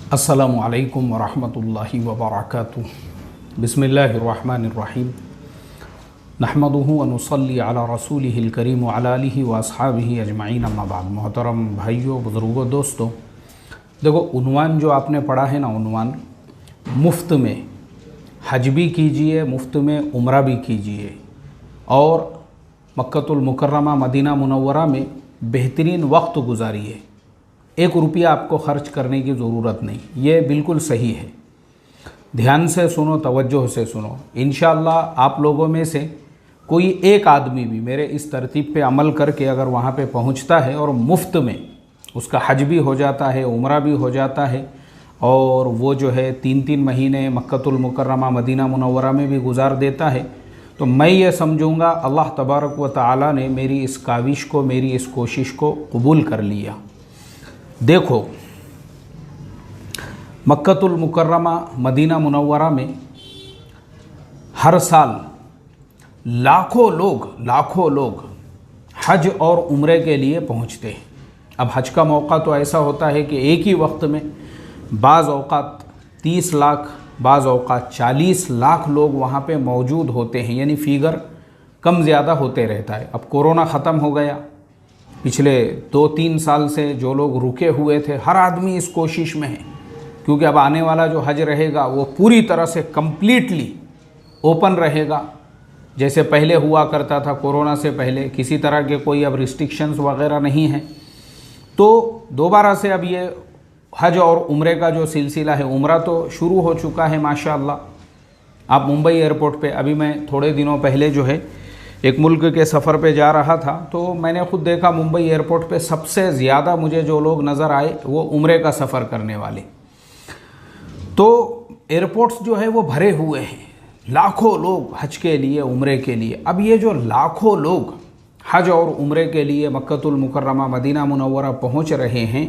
अस्सलामु अलैकुम वरहमतुल्लाहि वबरकातुहू। बिस्मिल्लाहिर्रहमानिर्रहीम। नहमदुहु व नुसल्ली अला रसूलिहिल करीम व अला आलिहि व अस्हाबिहि अजमईन, अम्मा बाद। मोहतरम भाइयों, बुज़ुर्गों, दोस्तों, देखो उन्वान जो आपने पढ़ा है ना, उन्वान मुफ्त में हज भी कीजिए, मुफ्त में उम्रा भी कीजिए और मक्कतुल मुकर्रमा मदीना मुनव्वरा में बेहतरीन वक्त गुजारिए। 1 रुपया आपको खर्च करने की ज़रूरत नहीं। ये बिल्कुल सही है। ध्यान से सुनो, तवज्जो से सुनो। इंशाअल्लाह आप लोगों में से कोई एक आदमी भी मेरे इस तरतीब पे अमल करके अगर वहाँ पे पहुँचता है और मुफ्त में उसका हज भी हो जाता है, उम्रा भी हो जाता है और वो जो है 3-3 महीने मक्कतुल मुकर्रमा मदीना मुनव्वरा में भी गुजार देता है, तो मैं ये समझूंगा अल्लाह तबारक व तआला ने मेरी इस काविश को, मेरी इस कोशिश को कबूल कर लिया। देखो, मक्कतुल मुकर्रमा मदीना मुनव्वरा में हर साल लाखों लोग हज और उम्रे के लिए पहुंचते हैं। अब हज का मौका तो ऐसा होता है कि एक ही वक्त में बाज़ औक़ात 30 लाख, बाज़ औक़ात 40 लाख लोग वहाँ पे मौजूद होते हैं, यानी फ़िगर कम ज़्यादा होते रहता है। अब कोरोना ख़त्म हो गया, पिछले 2-3 साल से जो लोग रुके हुए थे, हर आदमी इस कोशिश में है, क्योंकि अब आने वाला जो हज रहेगा वो पूरी तरह से कम्प्लीटली ओपन रहेगा। जैसे पहले हुआ करता था, कोरोना से पहले किसी तरह के कोई अब रिस्ट्रिक्शंस वगैरह नहीं है। तो दोबारा से अब ये हज और उम्रे का जो सिलसिला है, उम्रा तो शुरू हो चुका है माशाअल्लाह। आप मुंबई एयरपोर्ट पे, अभी मैं थोड़े दिनों पहले जो है एक मुल्क के सफ़र पे जा रहा था, तो मैंने खुद देखा मुंबई एयरपोर्ट पे सबसे ज़्यादा मुझे जो लोग नज़र आए वो उम्रे का सफ़र करने वाले। तो एयरपोर्ट्स जो है वो भरे हुए हैं, लाखों लोग हज के लिए, उम्रे के लिए। अब ये जो लाखों लोग हज और उम्रे के लिए मक्कतुल मुकर्रमा मदीना मुनव्वरा पहुँच रहे हैं,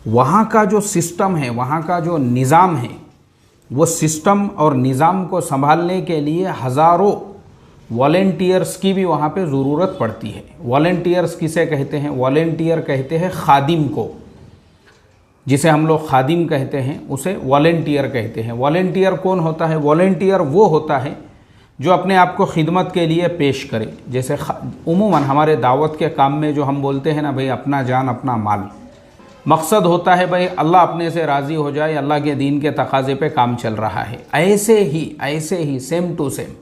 वहाँ का जो सिस्टम है, वहाँ का जो निज़ाम है, वो सिस्टम और निज़ाम को संभालने के लिए हज़ारों वॉलेंटियर्स की भी वहाँ पे ज़रूरत पड़ती है। वॉलेंटियर्स किसे कहते हैं? वॉलेंटियर कहते हैं खादिम को। जिसे हम लोग खादिम कहते हैं उसे वॉलेंटियर कहते हैं। वॉलेंटियर कौन होता है? वॉलेंटियर वो होता है जो अपने आप को खिदमत के लिए पेश करे। जैसे उमूमन हमारे दावत के काम में जो हम बोलते हैं ना, भाई अपना जान अपना माल, मकसद होता है भाई अल्लाह अपने से राज़ी हो जाए, अल्लाह के दीन के तकाज़े पे काम चल रहा है। ऐसे ही सेम टू सेम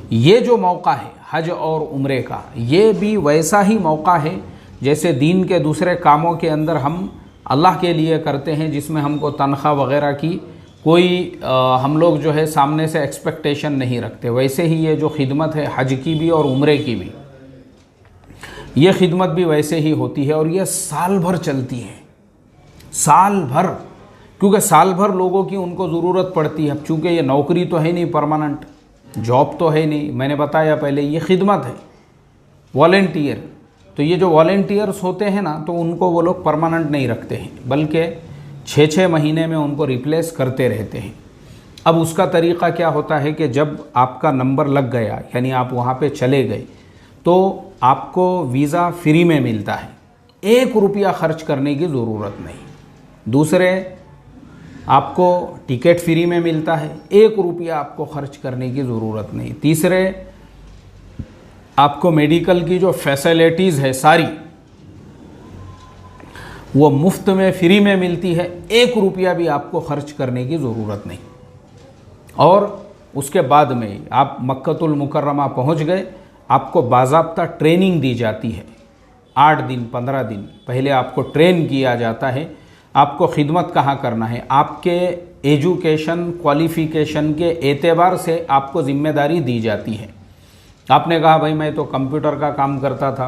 ये जो मौका है हज और उम्रे का, ये भी वैसा ही मौका है जैसे दीन के दूसरे कामों के अंदर हम अल्लाह के लिए करते हैं, जिसमें हमको तनख्वाह वगैरह की कोई हम लोग जो है सामने से एक्सपेक्टेशन नहीं रखते। वैसे ही ये जो खिदमत है हज की भी और उम्रे की भी, ये खिदमत भी वैसे ही होती है और ये साल भर चलती है, साल भर। क्योंकि साल भर लोगों की उनको ज़रूरत पड़ती है। अब चूँकि ये नौकरी तो है नहीं, परमानेंट जॉब तो है नहीं, मैंने बताया पहले, ये खिदमत है, वॉलेंटियर। तो ये जो वॉलेंटियर्स होते हैं ना, तो उनको वो लोग परमानेंट नहीं रखते हैं, बल्कि 6-6 महीने में उनको रिप्लेस करते रहते हैं। अब उसका तरीक़ा क्या होता है कि जब आपका नंबर लग गया, यानी आप वहाँ पे चले गए, तो आपको वीज़ा फ्री में मिलता है, 1 रुपया खर्च करने की ज़रूरत नहीं। दूसरे, आपको टिकट फ्री में मिलता है, 1 रुपया आपको खर्च करने की ज़रूरत नहीं। तीसरे, आपको मेडिकल की जो फैसिलिटीज़ है सारी, वो मुफ्त में फ्री में मिलती है, 1 रुपया भी आपको खर्च करने की ज़रूरत नहीं। और उसके बाद में आप मक्कतुल मुकर्रमा पहुँच गए, आपको बाज़ाब्ता ट्रेनिंग दी जाती है। 8 दिन 15 दिन पहले आपको ट्रेन किया जाता है, आपको खिदमत कहाँ करना है, आपके एजुकेशन क्वालिफ़िकेशन के एतबार से आपको ज़िम्मेदारी दी जाती है। आपने कहा भाई मैं तो कंप्यूटर का काम करता था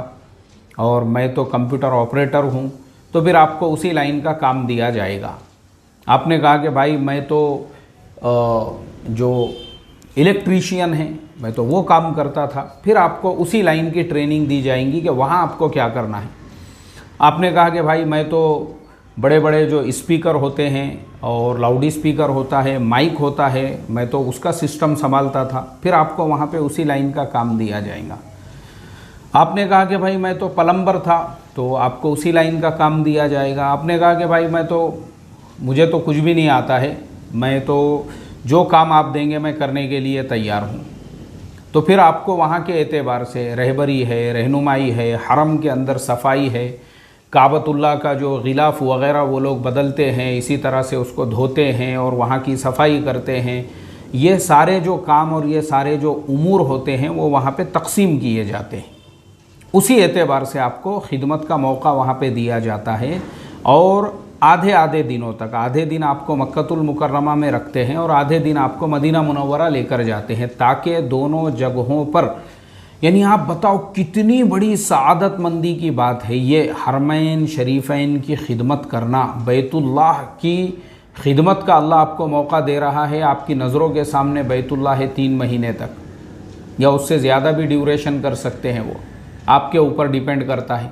और मैं तो कंप्यूटर ऑपरेटर हूँ, तो फिर आपको उसी लाइन का काम दिया जाएगा। आपने कहा कि भाई मैं तो जो इलेक्ट्रीशियन है, मैं तो वो काम करता था, फिर आपको उसी लाइन की ट्रेनिंग दी जाएंगी कि वहाँ आपको क्या करना है। आपने कहा कि भाई मैं तो बड़े बड़े जो स्पीकर होते हैं और लाउड स्पीकर होता है, माइक होता है, मैं तो उसका सिस्टम संभालता था, फिर आपको वहाँ पे उसी लाइन का काम दिया जाएगा। आपने कहा कि भाई मैं तो प्लम्बर था, तो आपको उसी लाइन का काम दिया जाएगा। आपने कहा कि भाई मैं तो मुझे तो कुछ भी नहीं आता है, मैं तो जो काम आप देंगे मैं करने के लिए तैयार हूँ। तो फिर आपको वहाँ के एतबार से रहबरी है, रहनुमाई है, हरम के अंदर सफाई है, काबतुल्लाह का जो गिलाफ वग़ैरह वो लोग बदलते हैं, इसी तरह से उसको धोते हैं और वहाँ की सफाई करते हैं, ये सारे जो काम और ये सारे जो उमूर होते हैं वो वहाँ पे तकसीम किए जाते हैं। उसी एतबार से आपको खिदमत का मौका वहाँ पे दिया जाता है। और आधे आधे दिनों तक, आधे दिन आपको मक्कतुल मुकर्रमा में रखते हैं और आधे दिन आपको मदीना मुनव्वरा लेकर जाते हैं, ताकि दोनों जगहों पर, यानी आप बताओ कितनी बड़ी सआदतमंदी की बात है ये, हरमैन शरीफैन की खिदमत करना, बैतुल्लाह की खिदमत का अल्लाह आपको मौका दे रहा है। आपकी नज़रों के सामने बैतुल्लाह है 3 महीने तक, या उससे ज़्यादा भी ड्यूरेशन कर सकते हैं, वो आपके ऊपर डिपेंड करता है।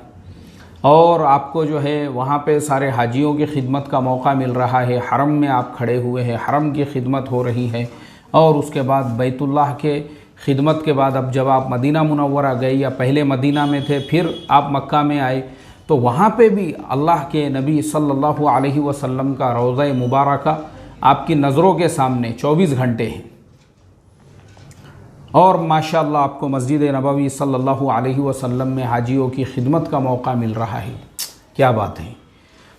और आपको जो है वहाँ पे सारे हाजियों की खिदमत का मौका मिल रहा है, हरम में आप खड़े हुए हैं, हरम की खिदमत हो रही है। और उसके बाद बैतुल्लाह के खिदमत के बाद अब जब आप मदीना मुनव्वरा गए, या पहले मदीना में थे फिर आप मक्का में आए, तो वहाँ पे भी अल्लाह के नबी सल्लल्लाहु अलैहि वसल्लम का रोज़ा मुबारका आपकी नज़रों के सामने 24 घंटे है। और माशाअल्लाह आपको मस्जिद नबवी सल्लल्लाहु अलैहि वसल्लम में हाजियों की खिदमत का मौका मिल रहा है। क्या बात है।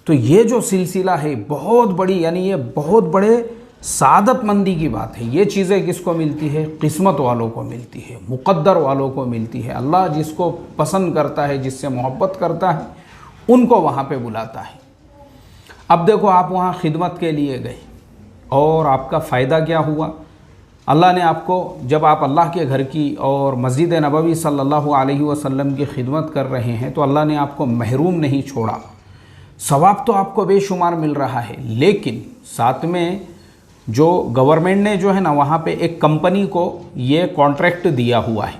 तो ये जो सिलसिला है बहुत बड़ी, यानी ये बहुत बड़े सादतमंदी की बात है। ये चीज़ें किसको मिलती है? किस्मत वालों को मिलती है, मुक़द्दर वालों को मिलती है। अल्लाह जिसको पसंद करता है, जिससे मोहब्बत करता है, उनको वहाँ पे बुलाता है। अब देखो, आप वहाँ खिदमत के लिए गए और आपका फ़ायदा क्या हुआ? अल्लाह ने आपको, जब आप अल्लाह के घर की और मस्जिद नबवी सल्लल्लाहु अलैहि वसल्लम की खिदमत कर रहे हैं, तो अल्लाह ने आपको महरूम नहीं छोड़ा। सवाब तो आपको बेशुमार मिल रहा है, लेकिन साथ में जो गवर्नमेंट ने जो है ना, वहाँ पे एक कंपनी को ये कॉन्ट्रैक्ट दिया हुआ है।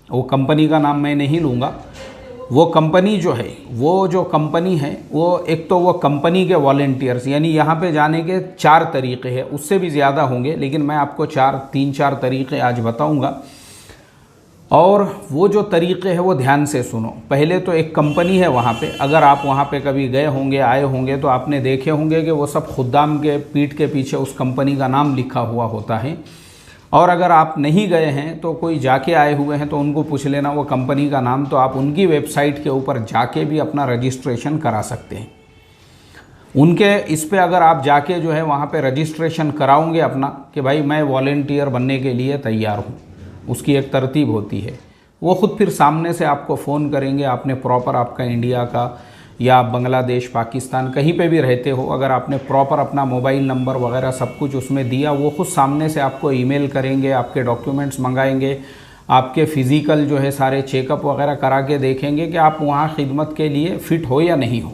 वो कंपनी का नाम मैं नहीं लूँगा। वो कंपनी जो है, वो जो कंपनी है, वो एक तो वो कंपनी के वॉलंटियर्स, यानी यहाँ पे जाने के 4 तरीक़े हैं, उससे भी ज़्यादा होंगे, लेकिन मैं आपको 3-4 तरीक़े आज बताऊँगा। और वो जो तरीक़े हैं वो ध्यान से सुनो। पहले तो एक कंपनी है वहाँ पे, अगर आप वहाँ पे कभी गए होंगे, आए होंगे, तो आपने देखे होंगे कि वो सब खुद्दाम के पीठ के पीछे उस कंपनी का नाम लिखा हुआ होता है। और अगर आप नहीं गए हैं तो कोई जाके आए हुए हैं तो उनको पूछ लेना वो कंपनी का नाम, तो आप उनकी वेबसाइट के ऊपर जाके भी अपना रजिस्ट्रेशन करा सकते हैं। उनके इस पे अगर आप जाके जो है वहाँ पे रजिस्ट्रेशन कराओगे अपना, कि भाई मैं वॉलंटियर बनने के लिए तैयार हूँ, उसकी एक तरतीब होती है। वो ख़ुद फिर सामने से आपको फ़ोन करेंगे। आपने प्रॉपर, आपका इंडिया का या बांग्लादेश, पाकिस्तान, कहीं पे भी रहते हो, अगर आपने प्रॉपर अपना मोबाइल नंबर वगैरह सब कुछ उसमें दिया, वो खुद सामने से आपको ईमेल करेंगे, आपके डॉक्यूमेंट्स मंगाएंगे, आपके फ़िज़िकल जो है सारे चेकअप वगैरह करा के देखेंगे कि आप वहाँ खिदमत के लिए फ़िट हो या नहीं हो।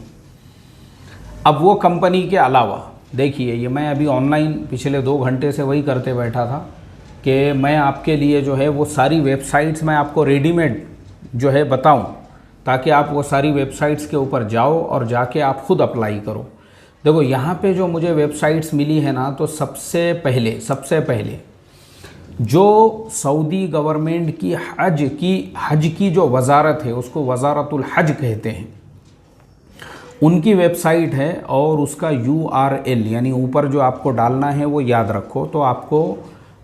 अब वो कंपनी के अलावा देखिए, ये मैं अभी ऑनलाइन पिछले 2 घंटे से वही करते बैठा था कि मैं आपके लिए जो है वो सारी वेबसाइट्स मैं आपको रेडीमेड जो है बताऊं, ताकि आप वो सारी वेबसाइट्स के ऊपर जाओ और जाके आप खुद अप्लाई करो। देखो यहाँ पे जो मुझे वेबसाइट्स मिली है ना, तो सबसे पहले जो सऊदी गवर्नमेंट की हज की जो वजारत है, उसको वजारतुल हज कहते हैं, उनकी वेबसाइट है। और उसका URL यानी ऊपर जो आपको डालना है वो याद रखो। तो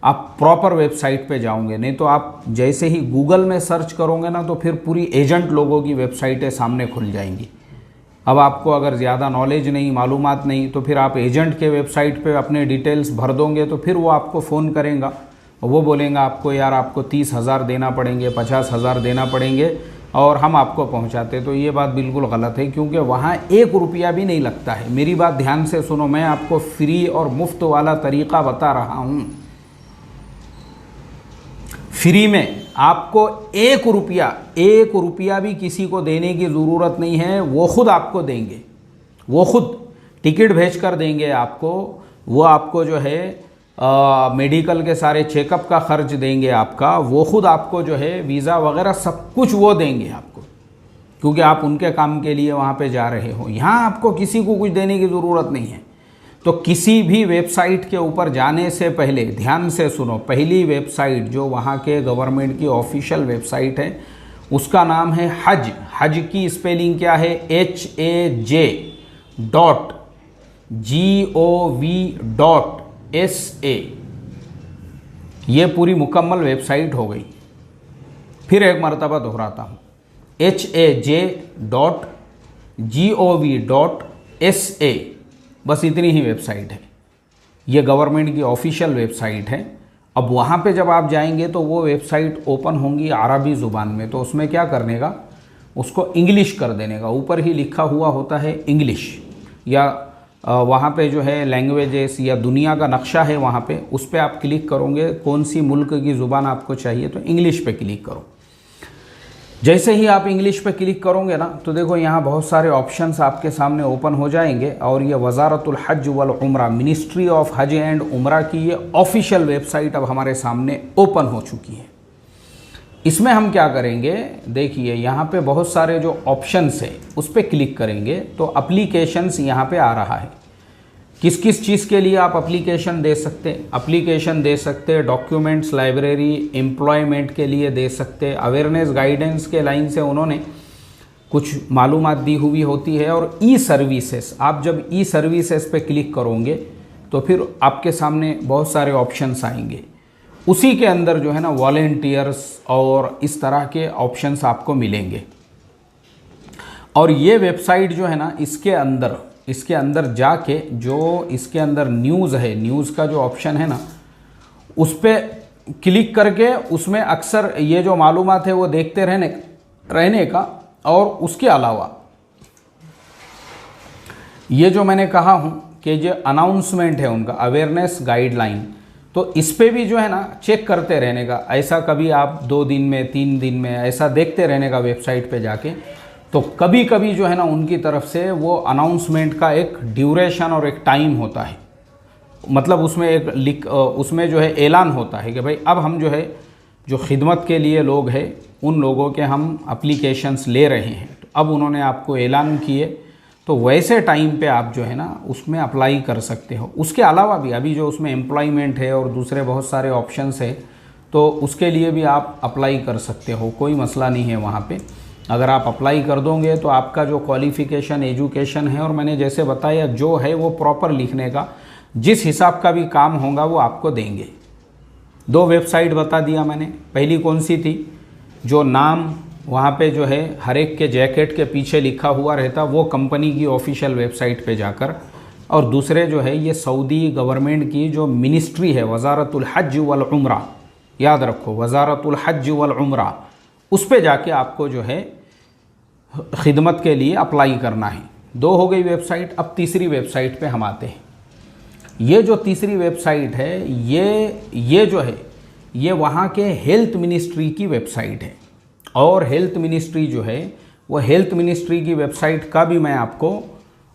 आप प्रॉपर वेबसाइट पे जाओगे, नहीं तो आप जैसे ही गूगल में सर्च करोगे ना, तो फिर पूरी एजेंट लोगों की वेबसाइटें सामने खुल जाएंगी। अब आपको अगर ज़्यादा नॉलेज नहीं, मालूमात नहीं, तो फिर आप एजेंट के वेबसाइट पे अपने डिटेल्स भर दोगे, तो फिर वो आपको फ़ोन करेगा और वो बोलेगा आपको, यार आपको 30,000 देना पड़ेंगे, 50,000 देना पड़ेंगे और हम आपको पहुंचाते। तो ये बात बिल्कुल गलत है, क्योंकि वहाँ 1 रुपया भी नहीं लगता है। मेरी बात ध्यान से सुनो, मैं आपको फ्री और मुफ्त वाला तरीक़ा बता रहा हूँ। फ्री में आपको 1 रुपया भी किसी को देने की ज़रूरत नहीं है। वो खुद आपको देंगे, वो खुद टिकट भेज कर देंगे आपको। वो आपको जो है मेडिकल के सारे चेकअप का खर्च देंगे आपका। वो खुद आपको जो है वीज़ा वगैरह सब कुछ वो देंगे आपको, क्योंकि आप उनके काम के लिए वहाँ पे जा रहे हो। यहाँ आपको किसी को कुछ देने की ज़रूरत नहीं है। तो किसी भी वेबसाइट के ऊपर जाने से पहले ध्यान से सुनो। पहली वेबसाइट जो वहाँ के गवर्नमेंट की ऑफिशियल वेबसाइट है, उसका नाम है हज। हज की स्पेलिंग क्या है? HAJ HAJ.gov.sa, ये पूरी मुकम्मल वेबसाइट हो गई। फिर एक मरतबा दोहराता हूँ, HAJ.gov.sa, बस इतनी ही वेबसाइट है। ये गवर्नमेंट की ऑफिशियल वेबसाइट है। अब वहाँ पे जब आप जाएंगे तो वो वेबसाइट ओपन होंगी अरबी ज़ुबान में, तो उसमें क्या करने का, उसको इंग्लिश कर देने का। ऊपर ही लिखा हुआ होता है इंग्लिश, या वहाँ पे जो है लैंग्वेजेस या दुनिया का नक्शा है, वहाँ पे उस पर आप क्लिक करोगे, कौन सी मुल्क की ज़ुबान आपको चाहिए तो इंग्लिश पे क्लिक करो। जैसे ही आप इंग्लिश पे क्लिक करोगे ना, तो देखो यहाँ बहुत सारे ऑप्शंस आपके सामने ओपन हो जाएंगे। और ये वज़ारतुल हज वल उम्रा, मिनिस्ट्री ऑफ हज एंड उम्रा की ये ऑफिशियल वेबसाइट अब हमारे सामने ओपन हो चुकी है। इसमें हम क्या करेंगे, देखिए यहाँ पे बहुत सारे जो ऑप्शंस है उस पर क्लिक करेंगे तो एप्लीकेशंस यहाँ पे आ रहा है। किस किस चीज़ के लिए आप एप्लीकेशन दे सकते, डॉक्यूमेंट्स लाइब्रेरी, एम्प्लॉयमेंट के लिए दे सकते, अवेयरनेस गाइडेंस के लाइन से उन्होंने कुछ मालूमात दी हुई होती है। और ई सर्विसेज, आप जब ई सर्विसेज पे क्लिक करोगे तो फिर आपके सामने बहुत सारे ऑप्शंस आएंगे। उसी के अंदर जो है ना वॉलेंटियर्स और इस तरह के ऑप्शंस आपको मिलेंगे। और ये वेबसाइट जो है ना, इसके अंदर जाके जो इसके अंदर न्यूज़ है, न्यूज़ का जो ऑप्शन है ना, उस पर क्लिक करके उसमें अक्सर ये जो मालूमात है वो देखते रहने का। और उसके अलावा ये जो मैंने कहा हूँ कि जो अनाउंसमेंट है उनका, अवेयरनेस गाइडलाइन, तो इस पे भी जो है ना चेक करते रहने का। ऐसा कभी आप 2 दिन में 3 दिन में ऐसा देखते रहने का वेबसाइट पे जाके। तो कभी कभी जो है ना उनकी तरफ से वो अनाउंसमेंट का एक ड्यूरेशन और एक टाइम होता है, मतलब उसमें उसमें जो है ऐलान होता है कि भाई अब हम जो है जो खिदमत के लिए लोग हैं उन लोगों के हम एप्लीकेशंस ले रहे हैं। तो अब उन्होंने आपको ऐलान किए, तो वैसे टाइम पे आप जो है ना उसमें अप्लाई कर सकते हो। उसके अलावा भी अभी जो उसमें एम्प्लॉयमेंट है और दूसरे बहुत सारे ऑप्शंस है, तो उसके लिए भी आप अप्लाई कर सकते हो, कोई मसला नहीं है वहाँ पे। अगर आप अप्लाई कर दोगे तो आपका जो क्वालिफ़िकेशन, एजुकेशन है, और मैंने जैसे बताया जो है वो प्रॉपर लिखने का, जिस हिसाब का भी काम होगा वो आपको देंगे। 2 वेबसाइट बता दिया मैंने। पहली कौन सी थी, जो नाम वहाँ पे जो है हर एक के जैकेट के पीछे लिखा हुआ रहता, वो कंपनी की ऑफिशियल वेबसाइट पे जाकर। और दूसरे जो है ये सऊदी गवर्नमेंट की जो मिनिस्ट्री है, वज़ारतुल हज वल उम्रा, याद रखो वज़ारतुल हज वल उम्रा, उस पे जाके आपको जो है खिदमत के लिए अप्लाई करना है। 2 हो गई वेबसाइट। अब तीसरी वेबसाइट पे हम आते हैं। ये जो तीसरी वेबसाइट है, ये जो है ये वहाँ के हेल्थ मिनिस्ट्री की वेबसाइट है। और हेल्थ मिनिस्ट्री जो है वो हेल्थ मिनिस्ट्री की वेबसाइट का भी मैं आपको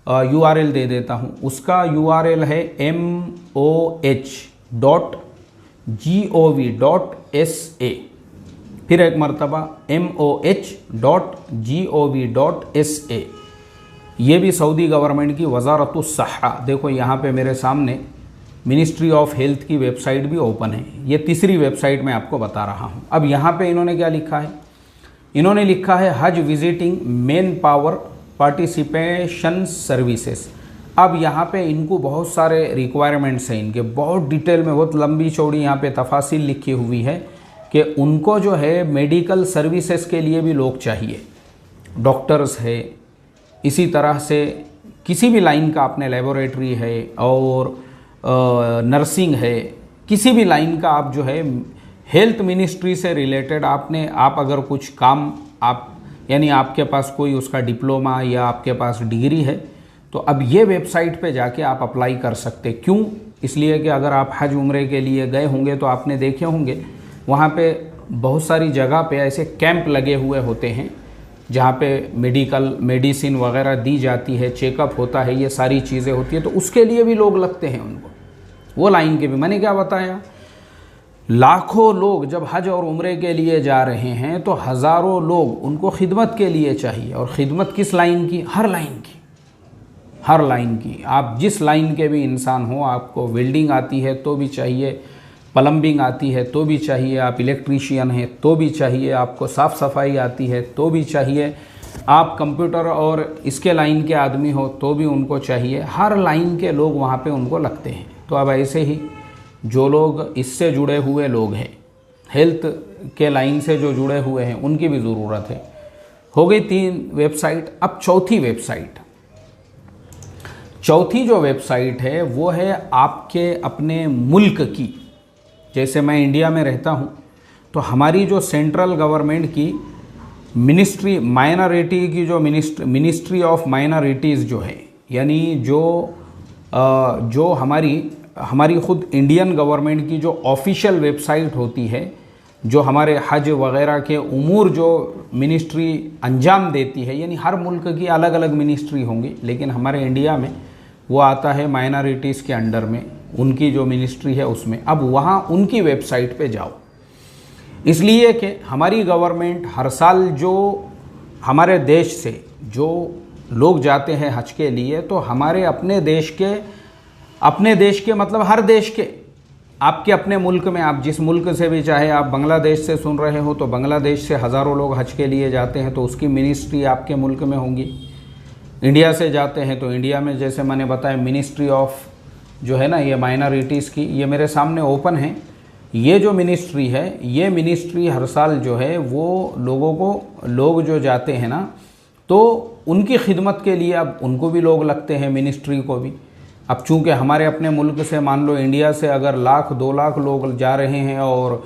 URL दे देता हूँ। उसका URL है moh.gov.sa। फिर एक मरतबा moh.gov.sa। ये भी सऊदी गवर्नमेंट की वज़ारतुस सहा। देखो यहाँ पे मेरे सामने मिनिस्ट्री ऑफ हेल्थ की वेबसाइट भी ओपन है। ये तीसरी वेबसाइट मैं आपको बता रहा हूँ। अब यहाँ पे इन्होंने क्या लिखा है, इन्होंने लिखा है हज visiting main power participation services. अब यहाँ पे इनको बहुत सारे रिक्वायरमेंट्स हैं, इनके बहुत डिटेल में, बहुत लंबी चौड़ी यहाँ पे तफासिल लिखी हुई है कि उनको जो है मेडिकल सर्विसेज के लिए भी लोग चाहिए, डॉक्टर्स है, इसी तरह से किसी भी लाइन का, आपने लेबोरेटरी है और नर्सिंग है, किसी भी लाइन का आप जो है हेल्थ मिनिस्ट्री से रिलेटेड आप अगर कुछ काम यानी आपके पास कोई उसका डिप्लोमा या आपके पास डिग्री है, तो अब ये वेबसाइट पे जाके आप अप्लाई कर सकते। क्यों? इसलिए कि अगर आप हज उम्रे के लिए गए होंगे तो आपने देखे होंगे वहाँ पे बहुत सारी जगह पे ऐसे कैंप लगे हुए होते हैं जहाँ पे मेडिसिन वगैरह दी जाती है, चेकअप होता है, ये सारी चीज़ें होती है। तो उसके लिए भी लोग लगते हैं उनको, वो लाइन के भी। मैंने क्या बताया, लाखों लोग जब हज और उम्रे के लिए जा रहे हैं तो हज़ारों लोग उनको खिदमत के लिए चाहिए। और ख़िदमत किस लाइन की? हर लाइन की, हर लाइन की। आप जिस लाइन के भी इंसान हो, आपको वेल्डिंग आती है तो भी चाहिए, प्लम्बिंग आती है तो भी चाहिए, आप इलेक्ट्रीशियन हैं तो भी चाहिए, आपको साफ़ सफाई आती है तो भी चाहिए, आप कंप्यूटर और इसके लाइन के आदमी हो तो भी उनको चाहिए, हर लाइन के लोग वहाँ पे उनको लगते हैं। तो अब ऐसे ही जो लोग इससे जुड़े हुए लोग हैं, हेल्थ के लाइन से जो जुड़े हुए हैं, उनकी भी ज़रूरत है। हो गई 3 वेबसाइट। अब चौथी जो वेबसाइट है वो है आपके अपने मुल्क की। जैसे मैं इंडिया में रहता हूँ तो हमारी जो सेंट्रल गवर्नमेंट की मिनिस्ट्री माइनॉरिटी की जो मिनिस्ट्री ऑफ माइनॉरिटीज़ जो है, यानी जो हमारी ख़ुद इंडियन गवर्नमेंट की जो ऑफिशियल वेबसाइट होती है, जो हमारे हज वग़ैरह के उमूर जो मिनिस्ट्री अंजाम देती है, यानी हर मुल्क की अलग अलग मिनिस्ट्री होंगी, लेकिन हमारे इंडिया में वो आता है माइनॉरिटीज़ के अंडर में, उनकी जो मिनिस्ट्री है उसमें। अब वहाँ उनकी वेबसाइट पे जाओ, इसलिए कि हमारी गवर्नमेंट हर साल जो हमारे देश से जो लोग जाते हैं हज के लिए, तो हमारे अपने देश के मतलब हर देश के, आपके अपने मुल्क में, आप जिस मुल्क से भी, चाहे आप बांग्लादेश से सुन रहे हो तो बांग्लादेश से हज़ारों लोग हज के लिए जाते हैं, तो उसकी मिनिस्ट्री आपके मुल्क में होंगी। इंडिया से जाते हैं तो इंडिया में, जैसे मैंने बताया, मिनिस्ट्री ऑफ जो है ना, ये माइनॉरिटीज़ की, ये मेरे सामने ओपन है। ये जो मिनिस्ट्री है, ये मिनिस्ट्री हर साल जो है वो लोग जो जाते हैं ना, तो उनकी खिदमत के लिए अब उनको भी लोग लगते हैं, मिनिस्ट्री को भी। अब चूँकि हमारे अपने मुल्क से, मान लो इंडिया से अगर 1,00,000-2 लाख लोग जा रहे हैं और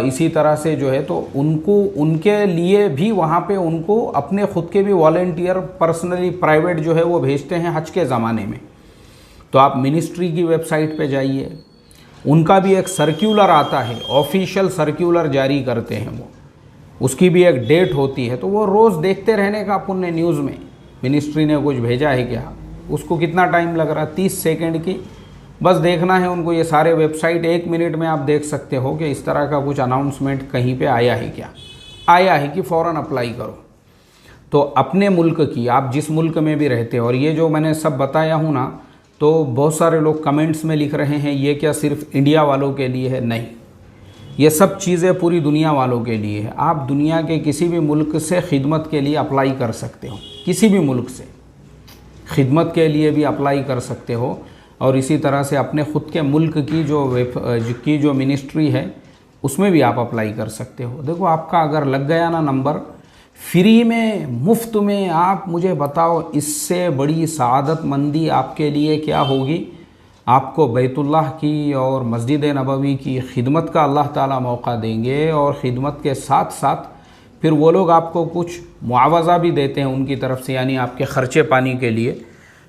इसी तरह से जो है, तो उनके लिए भी वहाँ पे उनको अपने ख़ुद के भी वॉलंटियर पर्सनली प्राइवेट जो है वो भेजते हैं हज के ज़माने में। तो आप मिनिस्ट्री की वेबसाइट पे जाइए, उनका भी एक सर्क्यूलर आता है, ऑफिशियल सर्क्यूलर जारी करते हैं वो, उसकी भी एक डेट होती है, तो वो रोज़ देखते रहने का पुण्य न्यूज़ में मिनिस्ट्री ने कुछ भेजा है क्या। उसको कितना टाइम लग रहा है, 30 सेकंड की बस देखना है उनको। ये सारे वेबसाइट 1 मिनट में आप देख सकते हो कि इस तरह का कुछ अनाउंसमेंट कहीं पे आया है क्या, आया है कि फ़ौरन अप्लाई करो। तो अपने मुल्क की, आप जिस मुल्क में भी रहते हो, और ये जो मैंने सब बताया हूँ ना, तो बहुत सारे लोग कमेंट्स में लिख रहे हैं ये क्या सिर्फ इंडिया वालों के लिए है। नहीं, ये सब चीज़ें पूरी दुनिया वालों के लिए है। आप दुनिया के किसी भी मुल्क से खिदमत के लिए अप्लाई कर सकते हो, किसी भी मुल्क से खिदमत के लिए भी अप्लाई कर सकते हो, और इसी तरह से अपने ख़ुद के मुल्क की जो मिनिस्ट्री है उसमें भी आप अप्लाई कर सकते हो। देखो, आपका अगर लग गया ना नंबर, फ्री में, मुफ्त में, आप मुझे बताओ इससे बड़ी सआदतमंदी आपके लिए क्या होगी। आपको बैतुल्लाह की और मस्जिद नबवी की खिदमत का अल्लाह ताला मौका देंगे, और ख़िदमत के साथ साथ फिर वो लोग आपको कुछ मुआवज़ा भी देते हैं उनकी तरफ से, यानी आपके ख़र्चे पानी के लिए।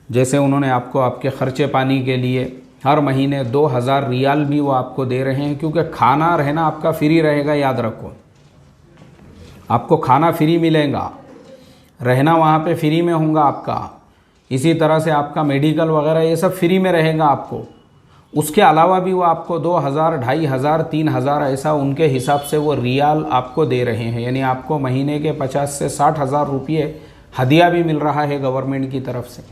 जैसे उन्होंने आपको आपके ख़र्चे पानी के लिए हर महीने 2,000 रियाल भी वो आपको दे रहे हैं, क्योंकि खाना रहना आपका फ्री रहेगा। याद रखो, आपको खाना फ्री मिलेगा, रहना वहाँ पे फ्री में होगा आपका, इसी तरह से आपका मेडिकल वगैरह ये सब फ्री में रहेगा आपको। उसके अलावा भी वो आपको 2,000, 2,500, 3,000 ऐसा उनके हिसाब से वो रियाल आपको दे रहे हैं, यानी आपको महीने के 50 से 60,000 रुपये हदिया भी मिल रहा है गवर्नमेंट की तरफ से।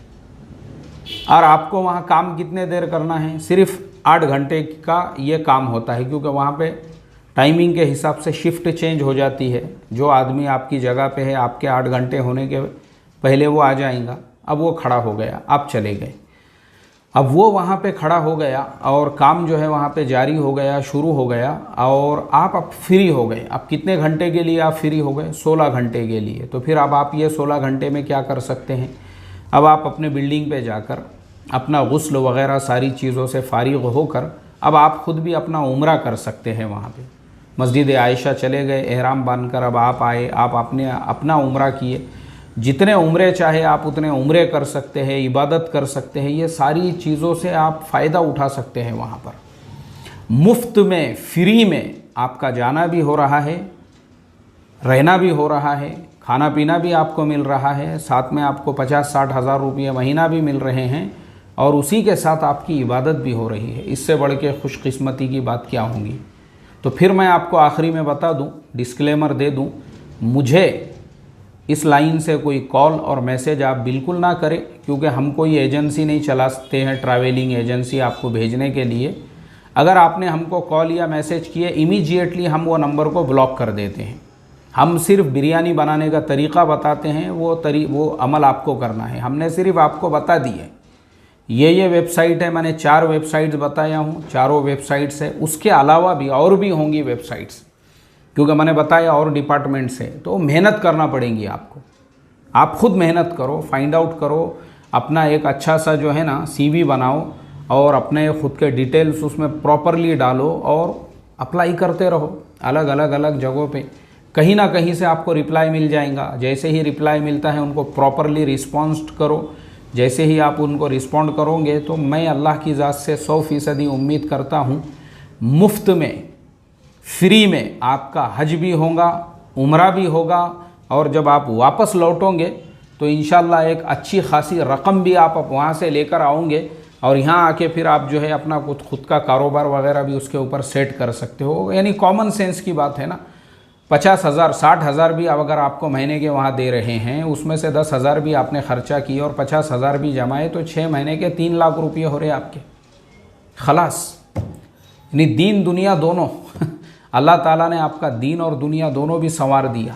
और आपको वहाँ काम कितने देर करना है, सिर्फ 8 घंटे का ये काम होता है, क्योंकि वहाँ पे टाइमिंग के हिसाब से शिफ्ट चेंज हो जाती है। जो आदमी आपकी जगह पे है, आपके 8 घंटे होने के पहले वो आ जाएगा, अब वो खड़ा हो गया, आप चले गए, अब वो वहाँ पे खड़ा हो गया और काम जो है वहाँ पे जारी हो गया, शुरू हो गया, और आप अब फ्री हो गए। अब कितने घंटे के लिए आप फ्री हो गए? 16 घंटे के लिए। तो फिर अब आप ये 16 घंटे में क्या कर सकते हैं? अब आप अपने बिल्डिंग पे जाकर अपना गुस्ल वगैरह सारी चीज़ों से फारिग होकर अब आप ख़ुद भी अपना उम्रा कर सकते हैं। वहाँ पे मस्जिद आयशा चले गए, एहराम बांधकर अब आप आए, आप अपना उम्रा किए, जितने उम्रे चाहे आप उतने उम्रे कर सकते हैं, इबादत कर सकते हैं, ये सारी चीज़ों से आप फ़ायदा उठा सकते हैं। वहाँ पर मुफ्त में, फ्री में आपका जाना भी हो रहा है, रहना भी हो रहा है, खाना पीना भी आपको मिल रहा है, साथ में आपको 50-60 हज़ार रुपये महीना भी मिल रहे हैं, और उसी के साथ आपकी इबादत भी हो रही है। इससे बढ़ के खुशकिस्मती की बात क्या होगी? तो फिर मैं आपको आखिरी में बता दूं, डिस्क्लेमर दे दूं, मुझे इस लाइन से कोई कॉल और मैसेज आप बिल्कुल ना करें, क्योंकि हम कोई एजेंसी नहीं चलाते हैं, ट्रैवलिंग एजेंसी आपको भेजने के लिए। अगर आपने हमको कॉल या मैसेज किए, इमीडिएटली हम वो नंबर को ब्लॉक कर देते हैं। हम सिर्फ बिरयानी बनाने का तरीक़ा बताते हैं, वो अमल आपको करना है। हमने सिर्फ आपको बता दी है ये वेबसाइट है, मैंने 4 वेबसाइट्स बताया हूँ, चारों वेबसाइट्स है। उसके अलावा भी और भी होंगी वेबसाइट्स, क्योंकि मैंने बताया और डिपार्टमेंट से, तो मेहनत करना पड़ेगी आपको। आप खुद मेहनत करो, फाइंड आउट करो, अपना एक अच्छा सा जो है ना CV बनाओ और अपने खुद के डिटेल्स उसमें प्रॉपरली डालो और अप्लाई करते रहो अलग अलग जगहों पे। कहीं ना कहीं से आपको रिप्लाई मिल जाएगा। जैसे ही रिप्लाई मिलता है उनको प्रॉपरली रिस्पॉन्स करो। जैसे ही आप उनको रिस्पॉन्ड करोगे तो मैं अल्लाह की ज़ात से 100% उम्मीद करता हूँ मुफ्त में, फ्री में आपका हज भी होगा, उम्रा भी होगा, और जब आप वापस लौटोगे तो इंशाल्लाह एक अच्छी खासी रकम भी आप वहाँ से लेकर आओगे और यहाँ आके फिर आप जो है अपना खुद का कारोबार वगैरह भी उसके ऊपर सेट कर सकते हो। यानी कॉमन सेंस की बात है ना। 50,000 60,000 भी अगर आपको महीने के वहाँ दे रहे हैं, उसमें से 10,000 भी आपने खर्चा किए और 50,000 भी जमाए तो 6 महीने के 3 लाख रुपये हो रहे आपके, खलास। यानी दीन दुनिया दोनों अल्लाह ताला ने आपका दीन और दुनिया दोनों भी संवार दिया।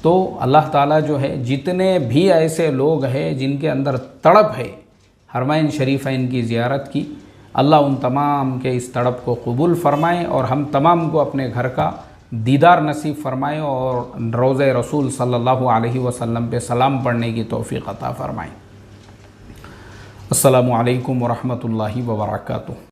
तो अल्लाह ताला जो है, जितने भी ऐसे लोग हैं जिनके अंदर तड़प है हरमैन शरीफैन की ज़ियारत की, अल्लाह उन तमाम के इस तड़प को कबूल फ़रमाए और हम तमाम को अपने घर का दीदार नसीब फ़रमाए और रोज़े रसूल सल्लल्लाहु अलैहि वसल्लम पे सलाम पढ़ने की तौफ़ीक़ अता फ़रमाए। अस्सलामु अलैकुम व रहमतुल्लाहि व बरकातुहू।